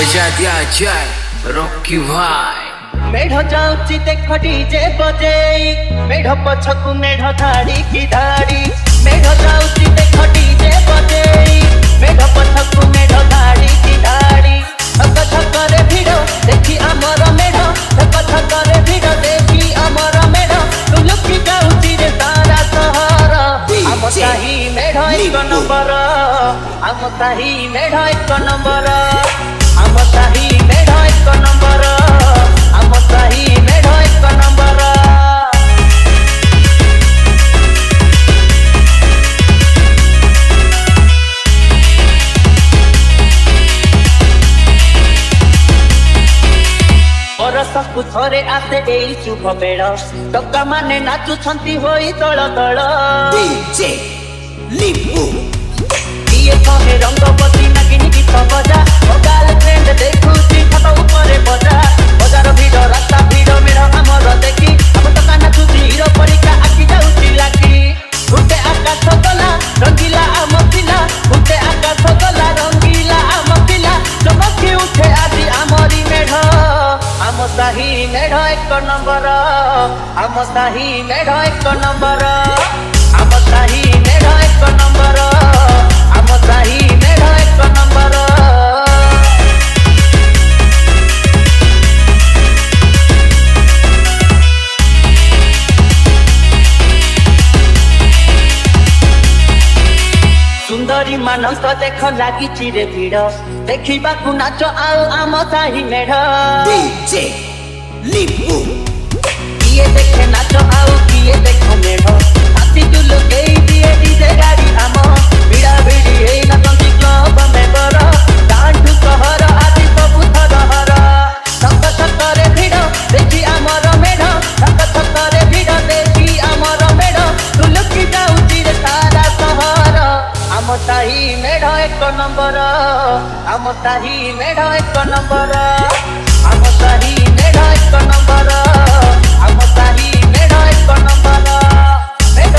बजा दिया जाए रॉकी भाई। मेढ़ जाऊची देख डीजे बजे, मेढ़ पछकु मेढ़ धाड़ी की धाड़ी। मेढ़ जाऊची देख डीजे बजे, मेढ़ पछकु मेढ़ धाड़ी की धाड़ी। धक धक रे भिड़ देखी आमर मेढ़, धक धक रे भिड़ देखी आमर मेढ़। लुकी जाऊची रे सारा सहर, आम साही मेढ़ एक नंबर, आम साही मेढ़ एक नंबर, आम साही मेढ़ एक नंबर, आम साही मेढ़ एक नंबर। बरसकु थरे आसे एई शुभ बेड़, टका माने नाचुछंती होई तळ तळ। डीजे लिपू किए कहे रंगवती नागिनी गीत बजा, ओ गर्लफ्रेंड देखुची फोटो ऊपर बजा। बजार भिड़ रास्ता भिड़ मेढ़ आमर देखी, हम तो काना तुझी हीरो परिका आखि जाउची लागी। उठे आकाश गला रंगीला आम पिला, उठे आकाश गला रंगीला आम पिला। चमकी उठे आदि आमरी मेढ़, आम साही मेढ़ एक नंबर, आम साही मेढ़ एक नंबर, आम साही मेढ़ एक नंबर, आम साही मेढ़ एक नंबर। सुंदरी मानस देख लागी चिरे भिड़, देखा नाच आउ आम साही मेढ़। डीजे लिपू किए देखे नाच आउ किए देख मेढ़, हाथी चुल गई दिए डीजे गाड़ी आम। भिड़ा भिड़ी हेई नाचंती क्लब मेंबर, डांडू सहर आदि सबु थरहर। थक थक रे भिड़ देखी आमर मेढ़, थक थक रे भिड़ देखी आमर मेढ़। लुकी जाउची रे सारा सहर, आम साही मेढ़ एक नंबर, आम साही मेढ़ एक नंबर, आम साही मेढ़ एक नंबर, आम साही मेढ़ एक नंबर। मेढ़